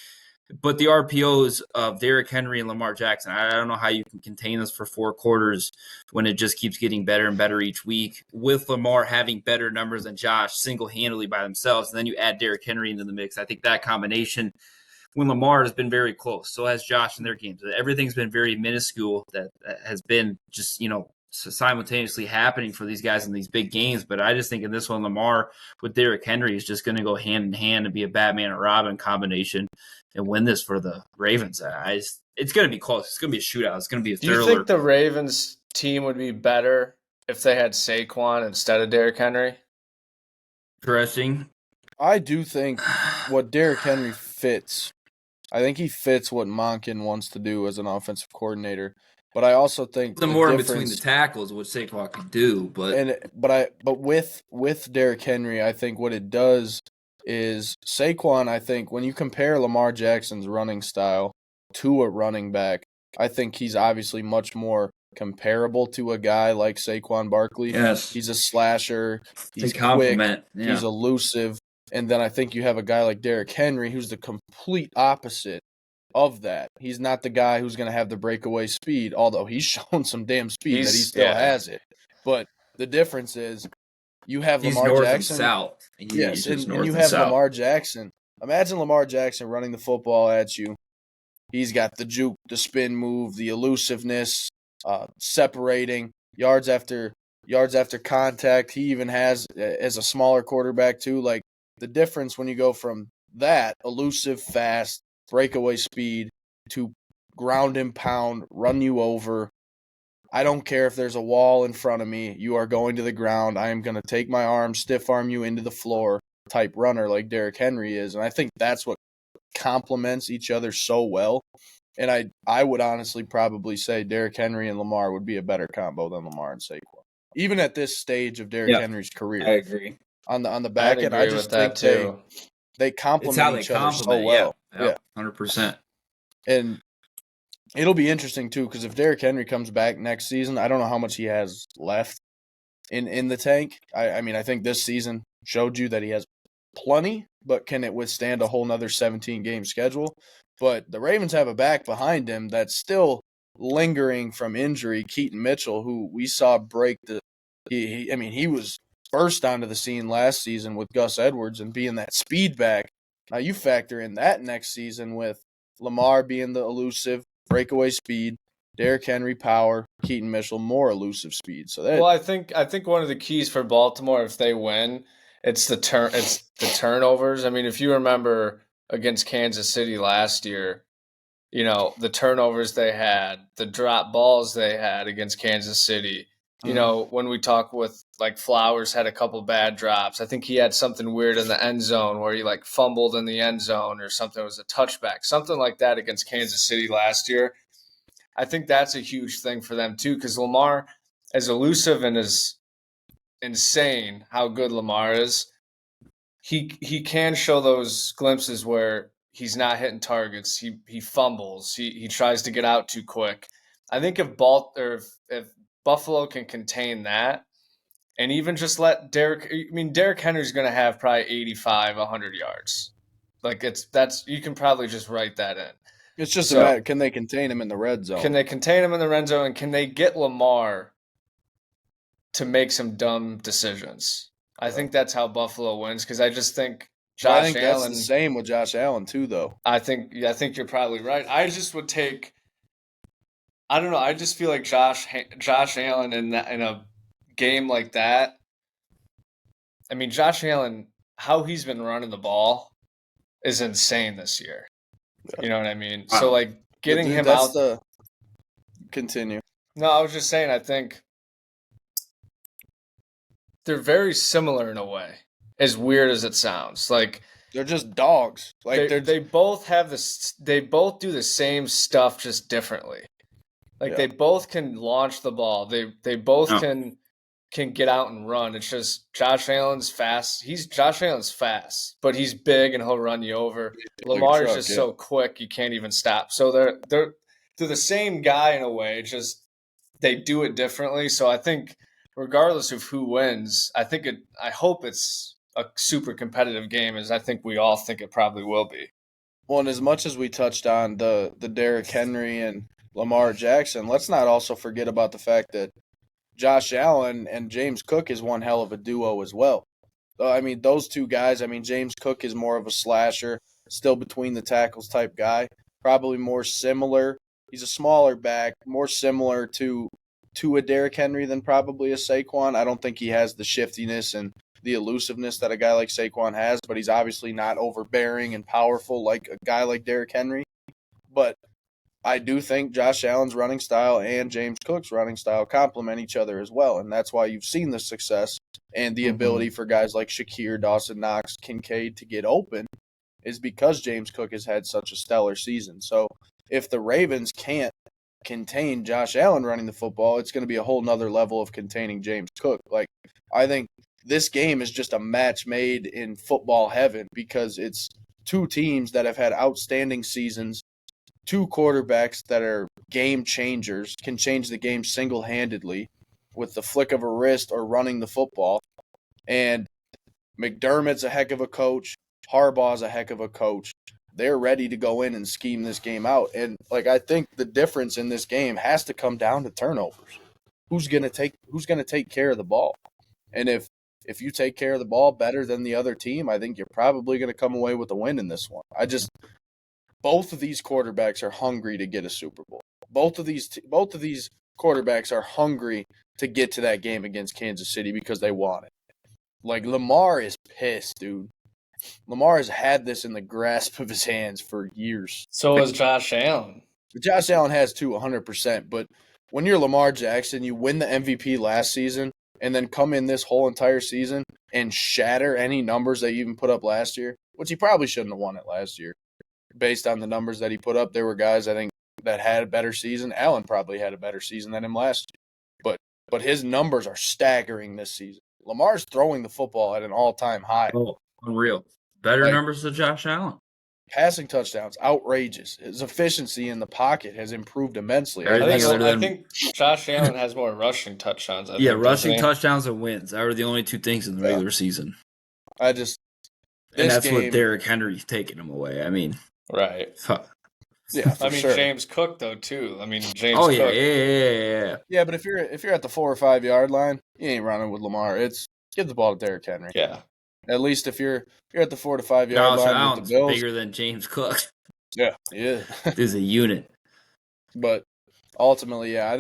But the RPOs of Derrick Henry and Lamar Jackson, I don't know how you can contain this for 4 quarters when it just keeps getting better and better each week, with Lamar having better numbers than Josh single-handedly by themselves. And then you add Derrick Henry into the mix. I think that combination, when Lamar has been very close, so has Josh in their games. Everything's been very minuscule that has been just, simultaneously happening for these guys in these big games. But I just think in this one, Lamar with Derrick Henry is just going to go hand in hand and be a Batman and Robin combination and win this for the Ravens. It's going to be close. It's going to be a shootout. It's going to be a thriller. Do you think the Ravens team would be better if they had Saquon instead of Derrick Henry? Interesting. I do think what Derrick Henry fits. I think he fits what Monken wants to do as an offensive coordinator. But I also think the more in between the tackles, what Saquon could do, but with Derrick Henry, I think what it does is Saquon. I think when you compare Lamar Jackson's running style to a running back, I think he's obviously much more comparable to a guy like Saquon Barkley. Yes, he's a slasher. He's quick. He's elusive. And then I think you have a guy like Derrick Henry who's the complete opposite of that. He's not the guy who's going to have the breakaway speed, although he's shown some damn speed that he still has it. But the difference is you have Lamar Jackson. South. And you have Lamar Jackson. Imagine Lamar Jackson running the football at you. He's got the juke, the spin move, the elusiveness, separating, yards after contact. He even has, as a smaller quarterback too, like the difference when you go from that elusive, fast, breakaway speed to ground and pound, run you over. I don't care if there's a wall in front of me. You are going to the ground. I am going to take my arm, stiff arm you into the floor type runner like Derrick Henry is. And I think that's what complements each other so well. And I would honestly probably say Derrick Henry and Lamar would be a better combo than Lamar and Saquon, even at this stage of Derrick Henry's career. I agree. On the back end, I just think they complement each other so well. Yeah, 100%. And it'll be interesting too, because if Derrick Henry comes back next season, I don't know how much he has left in the tank. I mean, I think this season showed you that he has plenty, but can it withstand a whole nother 17-game schedule? But the Ravens have a back behind him that's still lingering from injury. Keaton Mitchell, who we saw break he was burst onto the scene last season with Gus Edwards and being that speed back. Now you factor in that next season with Lamar being the elusive breakaway speed, Derrick Henry power, Keaton Mitchell more elusive speed. So I think one of the keys for Baltimore, if they win, it's the turnovers. I mean, if you remember against Kansas City last year, the turnovers they had, the drop balls they had against Kansas City. When we talk with like Flowers had a couple bad drops. I think he had something weird in the end zone where he like fumbled in the end zone or something. It was a touchback, something like that against Kansas City last year. I think that's a huge thing for them too, because Lamar, as elusive and as insane how good Lamar is, he can show those glimpses where he's not hitting targets. He fumbles. He tries to get out too quick. I think if Buffalo can contain that, and even just let Derrick Henry's going to have probably 85, 100 yards. Like you can probably just write that in. It's just a matter, can they contain him in the red zone? Can they contain him in the red zone, and can they get Lamar to make some dumb decisions? I think that's how Buffalo wins, because I just think Josh Allen. That's the same with Josh Allen too, though. I think you're probably right. I just would take. I don't know. I just feel like Josh Allen in a game like that. I mean, Josh Allen, how he's been running the ball is insane this year. Yeah. You know what I mean? Wow. So like getting him out. Continue. No, I was just saying. I think they're very similar in a way, as weird as it sounds. Like they're just dogs. Like they both have this. They both do the same stuff, just differently. Like they both can launch the ball. They both can get out and run. It's just Josh Allen's fast. Josh Allen's fast, but he's big and he'll run you over. Lamar is just so quick you can't even stop. So they're the same guy in a way. Just they do it differently. So I think regardless of who wins, I hope it's a super competitive game, as I think we all think it probably will be. Well, and as much as we touched on the Derrick Henry and Lamar Jackson, let's not also forget about the fact that Josh Allen and James Cook is one hell of a duo as well. I mean, those two guys, James Cook is more of a slasher, still between the tackles type guy, probably more similar. He's a smaller back, more similar to a Derrick Henry than probably a Saquon. I don't think he has the shiftiness and the elusiveness that a guy like Saquon has, but he's obviously not overbearing and powerful like a guy like Derrick Henry. But I do think Josh Allen's running style and James Cook's running style complement each other as well, and that's why you've seen the success and the ability for guys like Shakir, Dawson Knox, Kincaid to get open is because James Cook has had such a stellar season. So if the Ravens can't contain Josh Allen running the football, it's going to be a whole nother level of containing James Cook. Like, I think this game is just a match made in football heaven because it's two teams that have had outstanding seasons, two quarterbacks that are game changers, can change the game single-handedly with the flick of a wrist or running the football. And McDermott's a heck of a coach. Harbaugh's a heck of a coach. They're ready to go in and scheme this game out. And I think the difference in this game has to come down to turnovers. Who's going to take care of the ball? And if you take care of the ball better than the other team, I think you're probably going to come away with a win in this one. Both of these quarterbacks are hungry to get a Super Bowl. Both of these quarterbacks are hungry to get to that game against Kansas City because they want it. Like, Lamar is pissed, dude. Lamar has had this in the grasp of his hands for years. So is Josh Allen. Josh Allen has too, 100%. But when you're Lamar Jackson, you win the MVP last season and then come in this whole entire season and shatter any numbers that you even put up last year, which he probably shouldn't have won it last year. Based on the numbers that he put up, there were guys, I think, that had a better season. Allen probably had a better season than him last year. But his numbers are staggering this season. Lamar's throwing the football at an all-time high. Oh, unreal. Better numbers than Josh Allen. Passing touchdowns, outrageous. His efficiency in the pocket has improved immensely. I think Josh Allen has more rushing touchdowns. Rushing touchdowns and wins. That were the only two things in the regular season. And that's what Derrick Henry's taking him away. Right. Yeah, sure. James Cook though too. James Cook. Oh yeah. Yeah, but if you're at the 4 or 5 yard line, you ain't running with Lamar. It's give the ball to Derrick Henry. Yeah. At least if you're at the 4 to 5 yard line Allen's with the Bills, bigger than James Cook. Yeah. Is a unit. But ultimately, yeah, I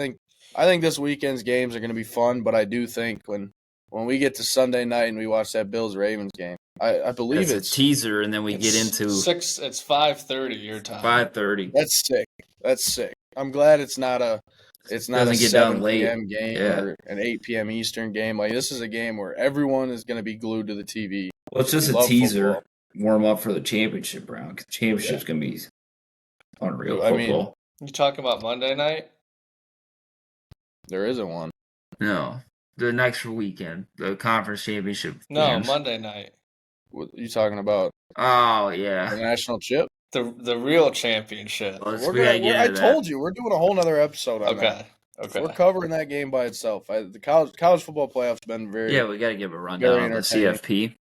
think this weekend's games are going to be fun. But I do think when we get to Sunday night and we watch that Bills-Ravens game, I believe it's a teaser, and then we get into 6. It's 5:30 your time. 5:30. That's sick. I'm glad it's not a It's not a 7 p.m. game or an 8 p.m. Eastern game. Like, this is a game where everyone is going to be glued to the TV. Well, it's just a teaser, warm up for the championship round. The championship's going to be unreal football. I mean, you talking about Monday night? There isn't one. No. The next weekend, the conference championship. No, games. Monday night. What are you talking about? Oh, yeah. The national chip? The real championship. I told you, we're doing a whole nother episode on that. Okay. We're covering that game by itself. The college football playoffs have been very... Yeah, we got to give a rundown on the CFP.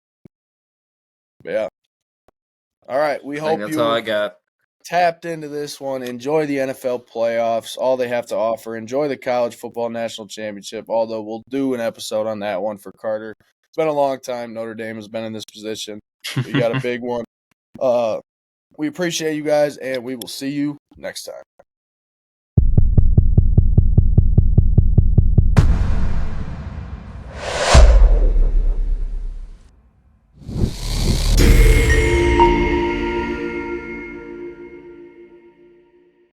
Yeah. All right, we hope that's all I got. Tapped into this one. Enjoy the NFL playoffs, all they have to offer. Enjoy the college football national championship, although we'll do an episode on that one for Carter. It's been a long time. Notre Dame has been in this position. We got a big one. We appreciate you guys, and we will see you next time.